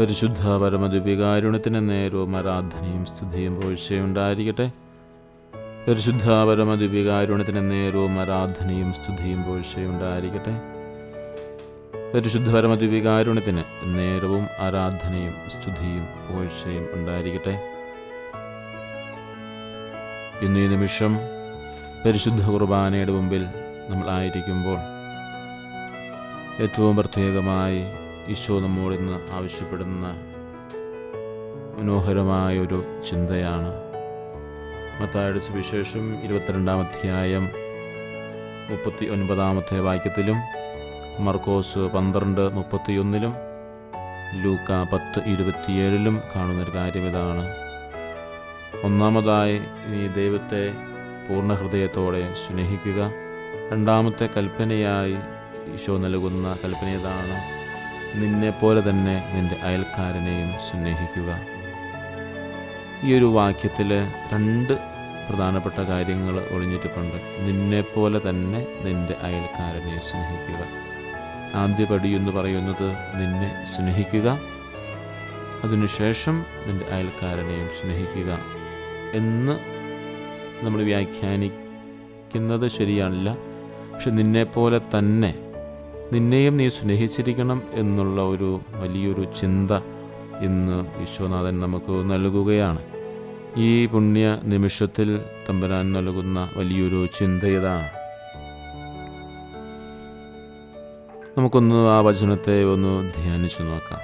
പരിശുദ്ധ പരമദിവ്യകാരുണ്യത്തിന് നേരവും ആരാധനയും സ്തുതിയും പുകഴ്ചയുണ്ടായിരിക്കട്ടെ. പരിശുദ്ധ പരമദിവ്യകാരുണ്യത്തിന് നേരവും ആരാധനയും സ്തുതിയും പുകഴ്ചയുണ്ടായിരിക്കട്ടെ. പരിശുദ്ധ പരമദിവ്യകാരുണ്യത്തിന് നേരവും ആരാധനയും സ്തുതിയും പുകഴ്ചയും ഉണ്ടായിരിക്കട്ടെ. ഇന്നീ നിമിഷം പരിശുദ്ധ കുർബാനയുടെ മുമ്പിൽ നമ്മൾ ആയിരിക്കുമ്പോൾ ഏറ്റവും പ്രത്യേകമായി ഈശോ നമ്മോട് ഇന്ന് ആവശ്യപ്പെടുന്ന മനോഹരമായൊരു ചിന്തയാണ്. മത്തായിയുടെ സുവിശേഷം 22-ാം അധ്യായം 39-ാമത്തെ വാക്യത്തിലും, മർക്കോസ് 12:31-ലും, ലൂക്ക 10:27-ലും കാണുന്നൊരു കാര്യം ഇതാണ്. ഒന്നാമതായി, നീ ദൈവത്തെ പൂർണ്ണ ഹൃദയത്തോടെ സ്നേഹിക്കുക. രണ്ടാമത്തെ കൽപ്പനയായി ഈശോ നൽകുന്ന കൽപ്പന ഇതാണ്: നിന്നെപ്പോലെ തന്നെ നിൻ്റെ അയൽക്കാരനെയും സ്നേഹിക്കുക. ഈ ഒരു വാക്യത്തിൽ രണ്ട് പ്രധാനപ്പെട്ട കാര്യങ്ങൾ ഒളിഞ്ഞിട്ടുണ്ട്. നിന്നെപ്പോലെ തന്നെ നിൻ്റെ അയൽക്കാരനെ സ്നേഹിക്കുക. ആദ്യപടി എന്ന് പറയുന്നത് നിന്നെ സ്നേഹിക്കുക, അതിനുശേഷം നിൻ്റെ അയൽക്കാരനെയും സ്നേഹിക്കുക എന്ന് നമ്മൾ വ്യാഖ്യാനിക്കുന്നത് ശരിയല്ല. പക്ഷെ നിന്നെപ്പോലെ തന്നെ നിന്നെയും നീ സ്നേഹിച്ചിരിക്കണം എന്നുള്ള ഒരു വലിയൊരു ചിന്ത ഇന്ന് ഈശോനാഥൻ നമുക്ക് നൽകുകയാണ്. ഈ പുണ്യ നിമിഷത്തിൽ തമ്പുരാൻ നൽകുന്ന വലിയൊരു ചിന്ത ഇതാണ്. നമുക്കൊന്ന് ആ വചനത്തെ ഒന്ന് ധ്യാനിച്ചു നോക്കാം.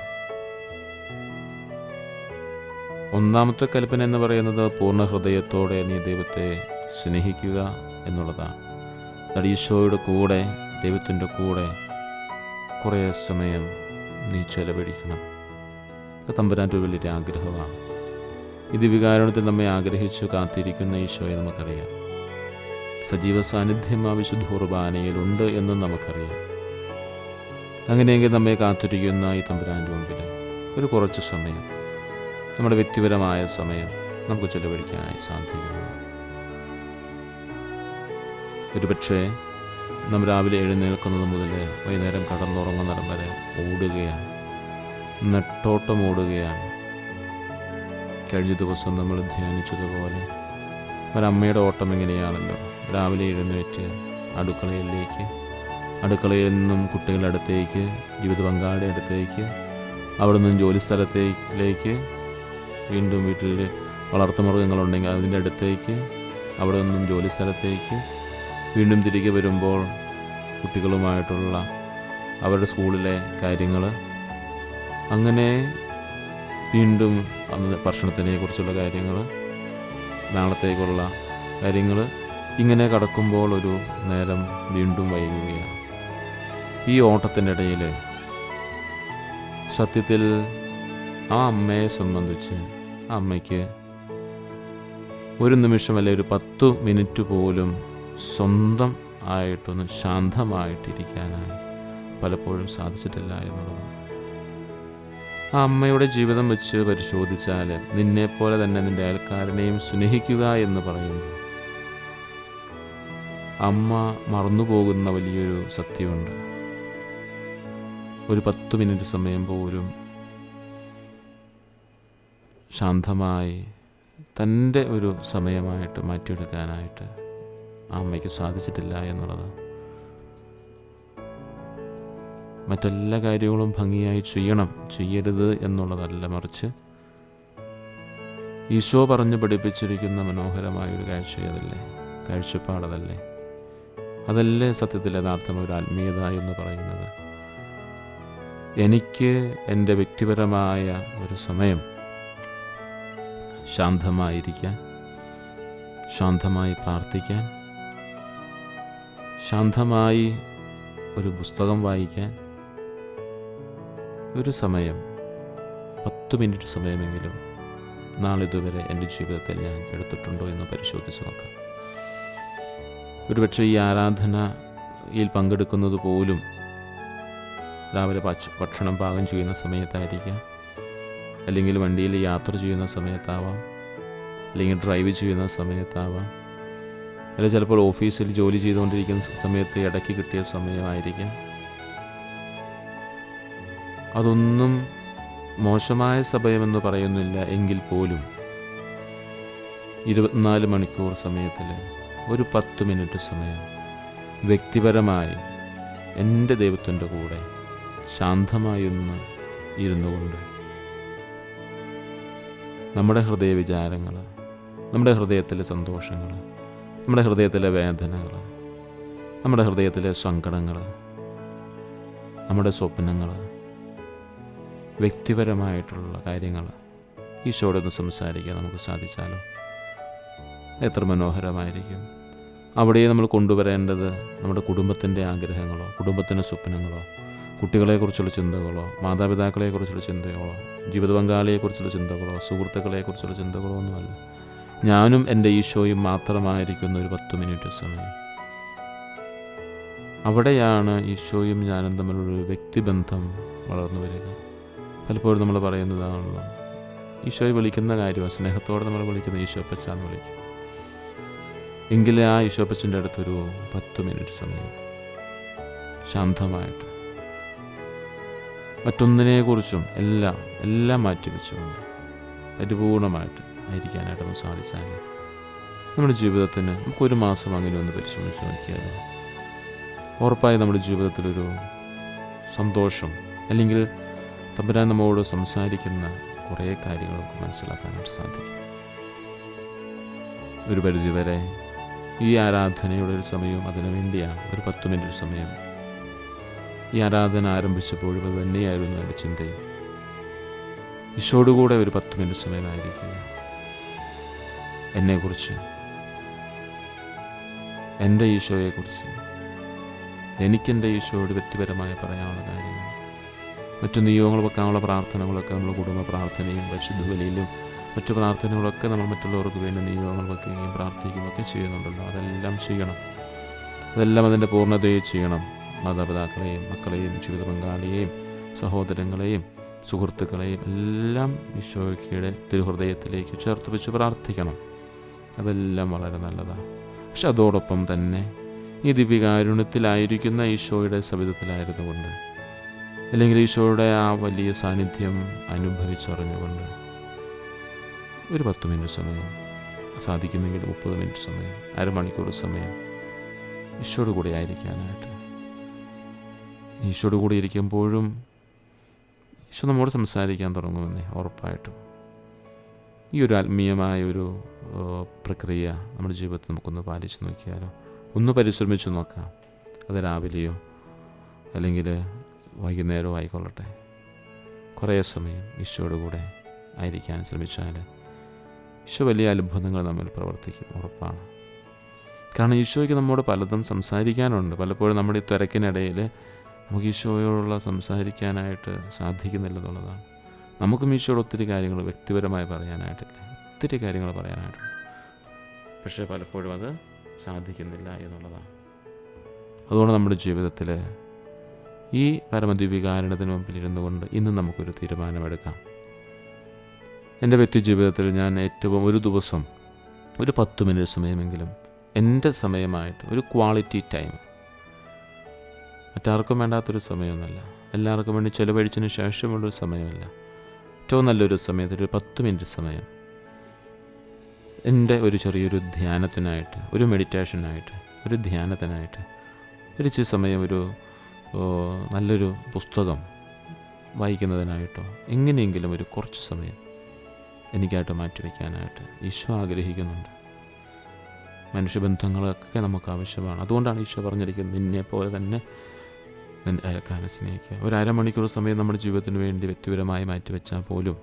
ഒന്നാമത്തെ കൽപ്പന എന്ന് പറയുന്നത് പൂർണ്ണ ഹൃദയത്തോടെ നീ ദൈവത്തെ സ്നേഹിക്കുക എന്നുള്ളതാണ്. ഈശോയുടെ കൂടെ, ദൈവത്തിൻ്റെ കൂടെ കുറേ സമയം നീ ചെലവഴിക്കണം. അത് തമ്പുരാൻ്റെ ഒരു വലിയൊരു ആഗ്രഹമാണ്. ഈ ദിവ്യകാരുണ്യത്തിൽ നമ്മെ ആഗ്രഹിച്ചു കാത്തിരിക്കുന്ന ഈശോയെ നമുക്കറിയാം. സജീവ സാന്നിധ്യം ആ വിശുദ്ധ കുർബാനയിലുണ്ട് എന്നും നമുക്കറിയാം. അങ്ങനെയെങ്കിൽ നമ്മെ കാത്തിരിക്കുന്ന ഈ തമ്പുരാൻ്റെ മുമ്പിൽ ഒരു കുറച്ച് സമയം, നമ്മുടെ വ്യക്തിപരമായ സമയം നമുക്ക് ചെലവഴിക്കാനായി സാധിക്കുന്നു. ഒരുപക്ഷെ നാം രാവിലെ എഴുന്നേൽക്കുന്നത് മുതൽ വൈകുന്നേരം കടന്നുറങ്ങുന്നിടം വരെ ഓടുകയാണ്, നെട്ടോട്ടം ഓടുകയാണ്. കഴിഞ്ഞ ദിവസം നമ്മൾ ധ്യാനിച്ചതുപോലെ ഒരമ്മയുടെ ഓട്ടം എങ്ങനെയാണല്ലോ. രാവിലെ എഴുന്നേറ്റ് അടുക്കളയിൽ നിന്നും കുട്ടികളുടെ അടുത്തേക്ക്, ജീവിത പങ്കാളിയുടെ അടുത്തേക്ക്, അവിടെ നിന്നും ജോലി സ്ഥലത്തേക്ക്, വീണ്ടും വീട്ടിൽ വളർത്തുമൃഗങ്ങളുണ്ടെങ്കിൽ അതിൻ്റെ അടുത്തേക്ക്, അവിടെ നിന്നും ജോലി സ്ഥലത്തേക്ക്, വീണ്ടും തിരികെ വരുമ്പോൾ കുട്ടികളുമായിട്ടുള്ള അവരുടെ സ്കൂളിലെ കാര്യങ്ങൾ, അങ്ങനെ വീണ്ടും അന്ന് ഭക്ഷണത്തിനെ കുറിച്ചുള്ള കാര്യങ്ങൾ, നാളത്തേക്കുള്ള കാര്യങ്ങൾ, ഇങ്ങനെ കടക്കുമ്പോൾ ഒരു നേരം വീണ്ടും വൈകുകയാണ്. ഈ ഓട്ടത്തിൻ്റെ ഇടയിൽ സത്യത്തിൽ ആ അമ്മയെ സംബന്ധിച്ച് ആ അമ്മയ്ക്ക് ഒരു നിമിഷം അല്ലെ ഒരു 10 മിനിറ്റ് പോലും സ്വന്തം ആയിട്ടൊന്ന് ശാന്തമായിട്ടിരിക്കാനായി പലപ്പോഴും സാധിച്ചിട്ടില്ല എന്നുള്ളതാണ്. ആ അമ്മയുടെ ജീവിതം വെച്ച് പരിശോധിച്ചാൽ നിന്നെപ്പോലെ തന്നെ നിൻ്റെ അയൽക്കാരനെയും സ്നേഹിക്കുക എന്ന് പറയുമ്പോൾ അമ്മ മറന്നുപോകുന്ന വലിയൊരു സത്യമുണ്ട്. ഒരു 10 മിനിറ്റ് സമയം പോലും ശാന്തമായി തൻ്റെ ഒരു സമയമായിട്ട് മാറ്റിയെടുക്കാനായിട്ട് ആ അമ്മയ്ക്ക് സാധിച്ചിട്ടില്ല എന്നുള്ളതാണ്. മറ്റെല്ലാ കാര്യങ്ങളും ഭംഗിയായി ചെയ്യരുത് എന്നുള്ളതല്ല, മറിച്ച് ഈശോ പറഞ്ഞ് പഠിപ്പിച്ചിരിക്കുന്ന മനോഹരമായൊരു കാഴ്ചപ്പാടതല്ലേ. അതല്ലേ സത്യത്തിൽ യഥാർത്ഥം ഒരു ആത്മീയത എന്ന് പറയുന്നത്. എനിക്ക് എൻ്റെ വ്യക്തിപരമായ ഒരു സമയം ശാന്തമായിരിക്കാൻ, ശാന്തമായി പ്രാർത്ഥിക്കാൻ, ശാന്തമായി ഒരു പുസ്തകം വായിക്കാൻ ഒരു സമയം, 10 മിനിറ്റ് സമയമെങ്കിലും നാളിതുവരെ എൻ്റെ ജീവിതത്തിൽ ഞാൻ എടുത്തിട്ടുണ്ടോ എന്ന് പരിശോധിച്ച് നോക്കാം. ഒരുപക്ഷെ ഈ ആരാധനയിൽ പങ്കെടുക്കുന്നത് പോലും രാവിലെ ഭക്ഷണം പാകം ചെയ്യുന്ന സമയത്തായിരിക്കാം, അല്ലെങ്കിൽ വണ്ടിയിൽ യാത്ര ചെയ്യുന്ന സമയത്താവാം, അല്ലെങ്കിൽ ഡ്രൈവ് ചെയ്യുന്ന സമയത്താവാം, അല്ലെങ്കിൽ ചിലപ്പോൾ ഓഫീസിൽ ജോലി ചെയ്തുകൊണ്ടിരിക്കുന്ന സമയത്ത് ഇടയ്ക്ക് കിട്ടിയ സമയമായിരിക്കാം. അതൊന്നും മോശമായ സമയമെന്ന് പറയുന്നില്ല എങ്കിൽ പോലും 24 മണിക്കൂർ സമയത്തിൽ ഒരു 10 മിനിറ്റ് സമയം വ്യക്തിപരമായി എൻ്റെ ദൈവത്തിൻ്റെ കൂടെ ശാന്തമായി ഒന്ന് ഇരുന്നു കൊണ്ട് നമ്മുടെ ഹൃദയ വിചാരങ്ങൾ, നമ്മുടെ ഹൃദയത്തിലെ സന്തോഷങ്ങൾ, നമ്മുടെ ഹൃദയത്തിലെ വേദനകൾ, നമ്മുടെ ഹൃദയത്തിലെ സങ്കടങ്ങൾ, നമ്മുടെ സ്വപ്നങ്ങൾ, വ്യക്തിപരമായിട്ടുള്ള കാര്യങ്ങൾ ഈശോയോടൊന്ന് സംസാരിക്കാൻ നമുക്ക് സാധിച്ചാലോ എത്ര മനോഹരമായിരിക്കും. അവിടെ നമ്മൾ കൊണ്ടുവരേണ്ടത് നമ്മുടെ കുടുംബത്തിൻ്റെ ആഗ്രഹങ്ങളോ, കുടുംബത്തിൻ്റെ സ്വപ്നങ്ങളോ, കുട്ടികളെക്കുറിച്ചുള്ള ചിന്തകളോ, മാതാപിതാക്കളെക്കുറിച്ചുള്ള ചിന്തകളോ, ജീവിത പങ്കാളിയെക്കുറിച്ചുള്ള ചിന്തകളോ, സുഹൃത്തുക്കളെക്കുറിച്ചുള്ള ചിന്തകളോ ഒന്നുമല്ല. ഞാനും എൻ്റെ ഈശോയും മാത്രമായിരിക്കുന്ന ഒരു 10 മിനിറ്റ് സമയം. അവിടെയാണ് ഈശോയും ഞാനും തമ്മിലൊരു വ്യക്തിബന്ധം വളർന്നു വരിക. പലപ്പോഴും നമ്മൾ പറയുന്നതാണല്ലോ, ഈശോയെ വിളിക്കുന്ന കാര്യമാണ്, സ്നേഹത്തോടെ നമ്മൾ വിളിക്കുന്ന ഈശോപ്പച്ചാന്ന് വിളിക്കും. എങ്കിൽ ആ ഈശോപ്പച്ചൻ്റെ അടുത്തൊരു 10 മിനിറ്റ് സമയം ശാന്തമായിട്ട് മറ്റൊന്നിനെക്കുറിച്ചും എല്ലാം മാറ്റിവെച്ചുകൊണ്ട് പരിപൂർണമായിട്ട് ആയിരിക്കാനായിട്ട് നമുക്ക് സാധിച്ചാൽ നമ്മുടെ ജീവിതത്തിന് നമുക്കൊരു മാസം അങ്ങനെ ഒന്ന് പരിശ്രമിച്ച് നോക്കിയാൽ ഉറപ്പായി നമ്മുടെ ജീവിതത്തിലൊരു സന്തോഷം, അല്ലെങ്കിൽ തമ്പുരാൻ നമ്മോട് സംസാരിക്കുന്ന കുറേ കാര്യങ്ങൾ നമുക്ക് മനസ്സിലാക്കാനായിട്ട് സാധിക്കും. ഒരു പരിധിവരെ ഈ ആരാധനയുടെ ഒരു സമയവും അതിനു വേണ്ടിയാണ്. ഒരു 10 മിനിറ്റ് സമയം. ഈ ആരാധന ആരംഭിച്ചപ്പോഴും അത് തന്നെയായിരുന്നു എൻ്റെ ചിന്തയും. ഈശോയോടുകൂടെ ഒരു 10 മിനിറ്റ് സമയമായിരിക്കുക. എന്നെക്കുറിച്ച്, എൻ്റെ ഈശോയെക്കുറിച്ച്, എനിക്കെൻ്റെ ഈശോയോട് വ്യക്തിപരമായി പറയാനുള്ള കാര്യങ്ങൾ, മറ്റു നിയോഗങ്ങൾ വെക്കാനുള്ള പ്രാർത്ഥനകളൊക്കെ നമ്മൾ കുടുംബ പ്രാർത്ഥനയും പരിശുദ്ധ ബലിയിലും മറ്റു പ്രാർത്ഥനകളൊക്കെ നമ്മൾ മറ്റുള്ളവർക്ക് വേണ്ടി നിയോഗങ്ങൾ വെക്കുകയും പ്രാർത്ഥിക്കുകയും ഒക്കെ ചെയ്യുന്നുണ്ടല്ലോ. അതെല്ലാം ചെയ്യണം. അതെല്ലാം അതിൻ്റെ പൂർണ്ണതയെ ചെയ്യണം. മാതാപിതാക്കളെയും മക്കളെയും ജീവിത പങ്കാളിയെയും സഹോദരങ്ങളെയും സുഹൃത്തുക്കളെയും എല്ലാം ഈശോയ്ക്കയുടെ തിരുഹൃദയത്തിലേക്ക് ചേർത്ത് വെച്ച് പ്രാർത്ഥിക്കണം. അതെല്ലാം വളരെ നല്ലതാണ്. പക്ഷെ അതോടൊപ്പം തന്നെ ഈ ദിവ്യകാരുണ്യത്തിലായിരിക്കുന്ന ഈശോയുടെ സവിധത്തിലായിരുന്നു കൊണ്ട്, അല്ലെങ്കിൽ ഈശോയുടെ ആ വലിയ സാന്നിധ്യം അനുഭവിച്ചറിഞ്ഞുകൊണ്ട് ഒരു 10 മിനിറ്റ് സമയം, സാധിക്കുമെങ്കിൽ 30 മിനിറ്റ് സമയം, അരമണിക്കൂർ സമയം ഈശോയുടെ കൂടെ ആയിരിക്കാനായിട്ട്. ഈശോയുടെ കൂടെ ഇരിക്കുമ്പോഴും ഈശോ നമ്മോട് സംസാരിക്കാൻ തുടങ്ങുമെന്നേ ഉറപ്പായിട്ടും. ഈ ഒരു ആത്മീയമായ ഒരു പ്രക്രിയ നമ്മുടെ ജീവിതത്തിൽ നമുക്കൊന്ന് പാലിച്ച് നോക്കിയാലോ, ഒന്ന് പരിശ്രമിച്ച് നോക്കാം. അത് രാവിലെയോ അല്ലെങ്കിൽ വൈകുന്നേരമോ ആയിക്കൊള്ളട്ടെ, കുറേ സമയം ഈശോയുടെ കൂടെ ആയിരിക്കാൻ ശ്രമിച്ചാൽ ഈശോ വലിയ അത്ഭുതങ്ങൾ നമ്മിൽ പ്രവർത്തിക്കും, ഉറപ്പാണ്. കാരണം ഈശോയ്ക്ക് നമ്മോട് പലതും സംസാരിക്കാനുണ്ട്. പലപ്പോഴും നമ്മുടെ ഈ തിരക്കിനിടയിൽ നമുക്ക് ഈശോയോടുള്ള സംസാരിക്കാനായിട്ട് സാധിക്കുന്നില്ലെന്നുള്ളതാണ്. നമുക്കും ഈശോയോട് ഒത്തിരി കാര്യങ്ങൾ വ്യക്തിപരമായി പറയാനായിട്ടില്ല, ഒത്തിരി കാര്യങ്ങൾ പറയാനായിട്ടുണ്ട്. പക്ഷേ പലപ്പോഴും അത് സാധിക്കുന്നില്ല എന്നുള്ളതാണ്. അതുകൊണ്ട് നമ്മുടെ ജീവിതത്തിൽ ഈ പരമദിവ്യകാരുണ്യത്തിന് മുമ്പിൽ ഇരുന്നു കൊണ്ട് ഇന്ന് നമുക്കൊരു തീരുമാനമെടുക്കാം. എൻ്റെ വ്യക്തി ജീവിതത്തിൽ ഞാൻ ഏറ്റവും ഒരു ദിവസം ഒരു 10 മിനിറ്റ് സമയമെങ്കിലും എൻ്റെ സമയമായിട്ട് ഒരു ക്വാളിറ്റി ടൈം, മറ്റാർക്കും വേണ്ടാത്തൊരു സമയമൊന്നുമല്ല, എല്ലാവർക്കും വേണ്ടി ചിലവഴിച്ചതിന് ശേഷമുള്ളൊരു സമയമല്ല, ഏറ്റവും നല്ലൊരു സമയത്ത് ഒരു 10 മിനിറ്റ് സമയം എൻ്റെ ഒരു ചെറിയൊരു ധ്യാനത്തിനായിട്ട്, ഒരു മെഡിറ്റേഷനായിട്ട്, ഒരു ധ്യാനത്തിനായിട്ട്, ഒരു ഇച്ചിരി സമയം ഒരു നല്ലൊരു പുസ്തകം വായിക്കുന്നതിനായിട്ടോ എങ്ങനെയെങ്കിലും ഒരു കുറച്ച് സമയം എനിക്കായിട്ട് മാറ്റിവെക്കാനായിട്ട് ഈശോ ആഗ്രഹിക്കുന്നുണ്ട്. മനുഷ്യബന്ധങ്ങളൊക്കെ നമുക്ക് ആവശ്യമാണ്. അതുകൊണ്ടാണ് ഈശോ പറഞ്ഞിരിക്കുന്നത്, നിന്നെപ്പോലെ തന്നെ നിൻ്റെ അയൽക്കാരനെ സ്നേഹിക്കുക. ഒരു അരമണിക്കൂർ സമയം നമ്മുടെ ജീവിതത്തിന് വേണ്ടി വ്യക്തിപരമായി മാറ്റിവെച്ചാൽ പോലും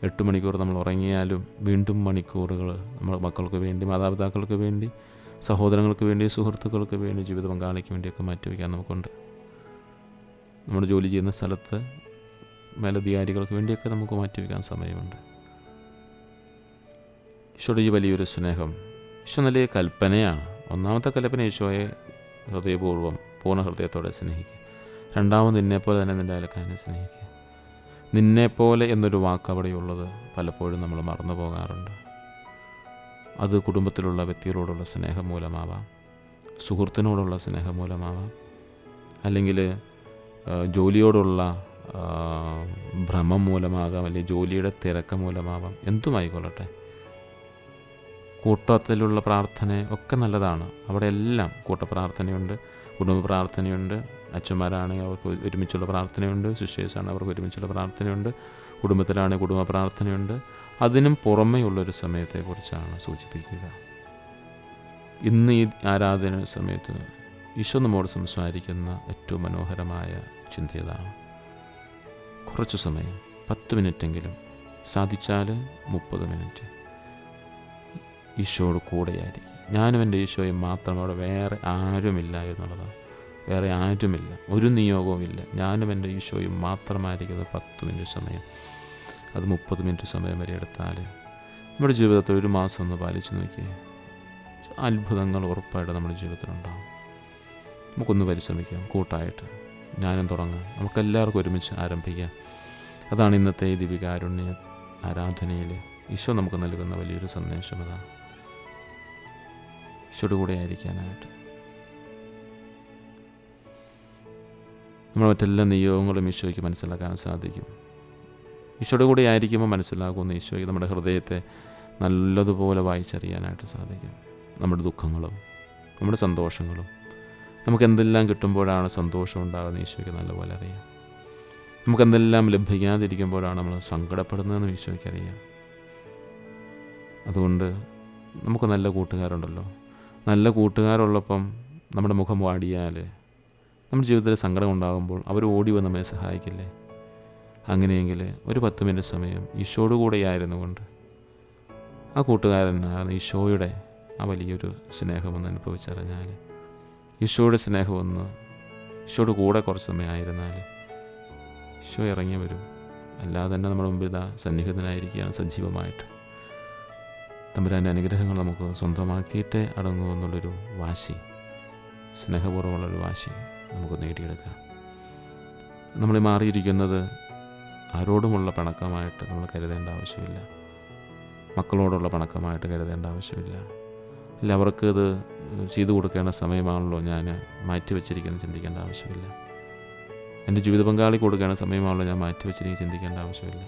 8 മണിക്കൂർ നമ്മൾ ഉറങ്ങിയാലും വീണ്ടും മണിക്കൂറുകൾ നമ്മുടെ മക്കൾക്ക് വേണ്ടി, മാതാപിതാക്കൾക്ക് വേണ്ടി, സഹോദരങ്ങൾക്ക് വേണ്ടി, സുഹൃത്തുക്കൾക്ക് വേണ്ടി, ജീവിത പങ്കാളിക്ക് വേണ്ടിയൊക്കെ മാറ്റിവെക്കാൻ നമുക്കുണ്ട്. നമ്മുടെ ജോലി ചെയ്യുന്ന സ്ഥലത്ത് മേലധികാരികൾക്ക് വേണ്ടിയൊക്കെ നമുക്ക് മാറ്റിവെക്കാൻ സമയമുണ്ട്. ഈശോയുടെ ഈ വലിയൊരു സ്നേഹം, ഈശോ നല്ല കൽപ്പനയാണ്. ഒന്നാമത്തെ കൽപ്പന ഈശോയെ ഹൃദയപൂർവ്വം പൂർണ്ണ ഹൃദയത്തോടെ സ്നേഹിക്കുക. രണ്ടാമത് നിന്നെപ്പോലെ തന്നെ നിൻ്റെ അയൽക്കാരനെ സ്നേഹിക്കുക. നിന്നെപ്പോലെ എന്നൊരു വാക്ക് അവിടെയുള്ളത് പലപ്പോഴും നമ്മൾ മറന്നു പോകാറുണ്ട്. അത് കുടുംബത്തിലുള്ള വ്യക്തികളോടുള്ള സ്നേഹം മൂലമാവാം, സുഹൃത്തിനോടുള്ള സ്നേഹം മൂലമാവാം, അല്ലെങ്കിൽ ജോലിയോടുള്ള ഭ്രമം മൂലമാകാം, അല്ലെങ്കിൽ ജോലിയുടെ തിരക്ക് മൂലമാവാം, എന്തുമായിക്കൊള്ളട്ടെ. കൂട്ടത്തിലുള്ള പ്രാർത്ഥന ഒക്കെ നല്ലതാണ്. അവിടെ എല്ലാം കൂട്ടപ്രാർത്ഥനയുണ്ട്, കുടുംബ പ്രാർത്ഥനയുണ്ട്. അച്ഛന്മാരാണെങ്കിൽ അവർക്ക് ഒരുമിച്ചുള്ള പ്രാർത്ഥനയുണ്ട്, സിസ്റ്റേഴ്സാണെങ്കിൽ അവർക്ക് ഒരുമിച്ചുള്ള പ്രാർത്ഥനയുണ്ട്, കുടുംബത്തിലാണെങ്കിൽ കുടുംബ പ്രാർത്ഥനയുണ്ട്. അതിനും പുറമേയുള്ളൊരു സമയത്തെക്കുറിച്ചാണ് സൂചിപ്പിക്കുക. ഇന്ന് ഈ ആരാധന സമയത്ത് ഈശോ നമ്മോട് സംസാരിക്കുന്ന ഏറ്റവും മനോഹരമായ ചിന്ത ഇതാണ്. കുറച്ച് സമയം 10 മിനിറ്റെങ്കിലും, സാധിച്ചാൽ 30 മിനിറ്റ് ഈശോയോട് കൂടെയായിരിക്കും. ഞാനും എൻ്റെ ഈശോയും മാത്രം, അവിടെ വേറെ ആരുമില്ല എന്നുള്ളതാണ്. വേറെ ആരുമില്ല, ഒരു നിയോഗവും ഇല്ല. ഞാനും എൻ്റെ ഈശോയും മാത്രമായിരിക്കുന്നത് 10 മിനിറ്റ് സമയം. അത് 30 മിനിറ്റ് സമയം വരെ എടുത്താൽ നമ്മുടെ ജീവിതത്തിൽ ഒരു മാസം ഒന്ന് പാലിച്ച് നോക്കിയേ, അത്ഭുതങ്ങൾ ഉറപ്പായിട്ട് നമ്മുടെ ജീവിതത്തിലുണ്ടാകും. നമുക്കൊന്ന് പരിശ്രമിക്കാം, കൂട്ടായിട്ട് ഞാനും തുടങ്ങാം, നമുക്കെല്ലാവർക്കും ഒരുമിച്ച് ആരംഭിക്കാം. അതാണ് ഇന്നത്തെ ദിവ്യകാരുണ്യ ആരാധനയിൽ ഈശോ നമുക്ക് നൽകുന്ന വലിയൊരു സന്ദേശം. അതാണ് ഈശോയുടെ കൂടെ ആയിരിക്കാനായിട്ട്. നമ്മൾ മറ്റെല്ലാ നിയോഗങ്ങളും ഈശോയ്ക്ക് മനസ്സിലാക്കാൻ സാധിക്കും. ഈശോയുടെ കൂടെ ആയിരിക്കുമ്പോൾ മനസ്സിലാകുന്ന ഈശോയ്ക്ക് നമ്മുടെ ഹൃദയത്തെ നല്ലതുപോലെ വായിച്ചറിയാനായിട്ട് സാധിക്കും. നമ്മുടെ ദുഃഖങ്ങളും നമ്മുടെ സന്തോഷങ്ങളും, നമുക്ക് എന്തെല്ലാം കിട്ടുമ്പോഴാണ് സന്തോഷം ഉണ്ടാകുന്നത് ഈശോയ്ക്ക് നല്ലപോലെ അറിയാം. നമുക്കെന്തെല്ലാം ലഭിക്കാതിരിക്കുമ്പോഴാണ് നമ്മൾ സങ്കടപ്പെടുന്നതെന്ന് ഈശോയ്ക്ക് അറിയാം. അതുകൊണ്ട് നമുക്ക് നല്ല കൂട്ടുകാരുണ്ടല്ലോ. നല്ല കൂട്ടുകാരുള്ളപ്പം നമ്മുടെ മുഖം വാടിയാൽ, നമ്മുടെ ജീവിതത്തിൽ സങ്കടം ഉണ്ടാകുമ്പോൾ അവർ ഓടി വന്ന് നമ്മെ സഹായിക്കില്ലേ? അങ്ങനെയെങ്കിൽ ഒരു 10 മിനിറ്റ് സമയം ഈശോയോട് കൂടെയായിരുന്നു കൊണ്ട് ആ കൂട്ടുകാരനാണ് ഈശോയുടെ ആ വലിയൊരു സ്നേഹമൊന്ന് അനുഭവിച്ചറിഞ്ഞാൽ, ഈശോയുടെ സ്നേഹമൊന്ന്, ഈശോയുടെ കൂടെ കുറച്ച് സമയം ആയിരുന്നാൽ ഈശോ ഇറങ്ങി വരും. അല്ലാതെ തന്നെ നമ്മുടെ മുമ്പിൽ ഇതാ സന്നിഹിതനായിരിക്കുകയാണ് സജീവമായിട്ട്. തമ്പുരാൻ്റെ അനുഗ്രഹങ്ങൾ നമുക്ക് സ്വന്തമാക്കിയിട്ടേ അടങ്ങൂ എന്നുള്ളൊരു വാശി, സ്നേഹപൂർവ്വമുള്ളൊരു വാശി നമുക്ക് നേടിയെടുക്കാം. നമ്മൾ മാറിയിരിക്കുന്നത് ആരോടുമുള്ള പിണക്കമായിട്ട് നമ്മൾ കരുതേണ്ട ആവശ്യമില്ല. മക്കളോടുള്ള പിണക്കമായിട്ട് കരുതേണ്ട ആവശ്യമില്ല. ഇല്ല, അവർക്ക് ഇത് ചെയ്തു കൊടുക്കേണ്ട സമയമാണല്ലോ ഞാൻ മാറ്റിവെച്ചിരിക്കുന്നത് ചിന്തിക്കേണ്ട ആവശ്യമില്ല. എൻ്റെ ജീവിത പങ്കാളി കൊടുക്കേണ്ട സമയമാണല്ലോ ഞാൻ മാറ്റിവെച്ചിരിക്കുന്നത് ചിന്തിക്കേണ്ട ആവശ്യമില്ല.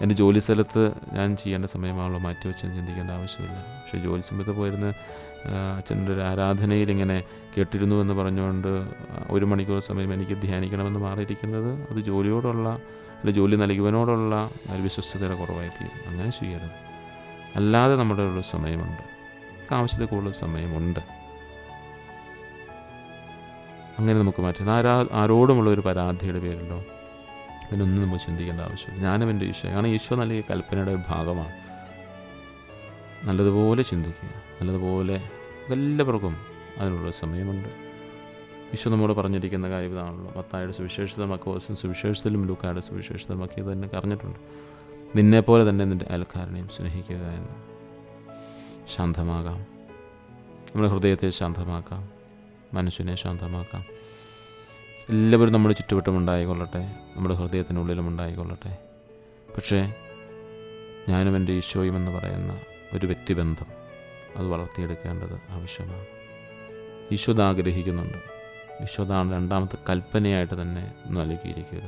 എൻ്റെ ജോലി സ്ഥലത്ത് ഞാൻ ചെയ്യേണ്ട സമയമാണല്ലോ മാറ്റിവെച്ച് ചിന്തിക്കേണ്ട ആവശ്യമില്ല. പക്ഷേ ജോലി സമയത്ത് പോയിരുന്ന് അച്ഛൻ്റെ ഒരു ആരാധനയിൽ ഇങ്ങനെ കേട്ടിരുന്നു എന്ന് പറഞ്ഞുകൊണ്ട് 1 മണിക്കൂർ സമയം എനിക്ക് ധ്യാനിക്കണമെന്ന് മാറിയിരിക്കുന്നത് അത് ജോലിയോടുള്ള, അല്ലെങ്കിൽ ജോലി നൽകുവാനോടുള്ള വിശ്വസ്തതയുടെ കുറവായി തീരും. അങ്ങനെ ചെയ്യരുത്. അല്ലാതെ നമ്മുടെ ഉള്ള സമയമുണ്ട്, ആവശ്യത്തിൽ കൂടുതൽ സമയമുണ്ട്. അങ്ങനെ നമുക്ക് മാറ്റാം. ആരോടുമുള്ള ഒരു പരാതിയുടെ പേരിലോ അതിനൊന്നും നമ്മൾ ചിന്തിക്കേണ്ട ആവശ്യമില്ല. ഞാനും എൻ്റെ ഈശോ, കാരണം ഈശോ നൽകിയ കൽപ്പനയുടെ ഒരു ഭാഗമാണ്. നല്ലതുപോലെ ചിന്തിക്കുക, നല്ലതുപോലെ എല്ലാവർക്കും അതിനുള്ള സമയമുണ്ട്. ഈശോ നമ്മോട് പറഞ്ഞിരിക്കുന്ന കാര്യം ഇതാണല്ലോ. മത്തായിയുടെ സുവിശേഷത്തിൽ, മർക്കോസിൻ്റെ സുവിശേഷത്തിലും ലൂക്കായുടെ സുവിശേഷത്തിലും ഒക്കെ ഇത് തന്നെ പറഞ്ഞിട്ടുണ്ട്. നിന്നെപ്പോലെ തന്നെ നിൻ്റെ അയൽക്കാരനെയും സ്നേഹിക്കുക എന്ന്. ശാന്തമാകാം, നമ്മുടെ ഹൃദയത്തെ ശാന്തമാക്കാം, മനസ്സിനെ ശാന്തമാക്കാം. എല്ലാവരും നമ്മുടെ ചുറ്റുവട്ടമുണ്ടായിക്കൊള്ളട്ടെ, നമ്മുടെ ഹൃദയത്തിനുള്ളിലും ഉണ്ടായിക്കൊള്ളട്ടെ. പക്ഷേ ഞാനും എൻ്റെ ഈശോയും എന്ന് പറയുന്ന ഒരു വ്യക്തിബന്ധം അത് വളർത്തിയെടുക്കേണ്ടത് ആവശ്യമാണ്. ഈശോ ആഗ്രഹിക്കുന്നുണ്ട്. ഈശോതാണ് രണ്ടാമത്തെ കൽപ്പനയായിട്ട് തന്നെ നൽകിയിരിക്കുക.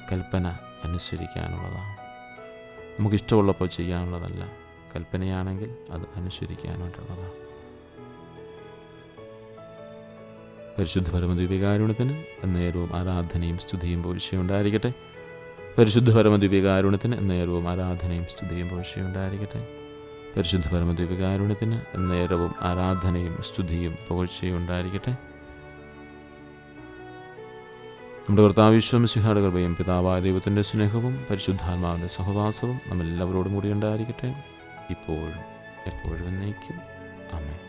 കൽപ്പന അനുസരിക്കാനുള്ളതാണ്. നമുക്കിഷ്ടമുള്ളപ്പോൾ ചെയ്യാനുള്ളതല്ല. കൽപ്പനയാണെങ്കിൽ അത് അനുസരിക്കാനായിട്ടുള്ളതാണ്. പരിശുദ്ധ പരമദിവ്യകാരുണ്യത്തിന് എന്നേരവും ആരാധനയും സ്തുതിയും പുകഴ്ചയുണ്ടായിരിക്കട്ടെ. പരിശുദ്ധ പരമദിവ്യകാരുണ്യത്തിന് എന്നേരവും ആരാധനയും സ്തുതിയും പുകഴ്ചയുണ്ടായിരിക്കട്ടെ. പരിശുദ്ധ പരമദിവ്യകാരുണ്യത്തിന് എന്നേരവും ആരാധനയും സ്തുതിയും പുകഴ്ചയുണ്ടായിരിക്കട്ടെ. നമ്മുടെ കർത്താവ് ഈശോ മിശിഹായുടെ കൃപയും പിതാവായ ദൈവത്തിൻ്റെ സ്നേഹവും പരിശുദ്ധാത്മാവിൻ്റെ സഹവാസവും നമ്മളെല്ലാവരോടും കൂടി ഉണ്ടായിരിക്കട്ടെ, ഇപ്പോഴും എപ്പോഴും എന്നേക്കും. ആമേൻ.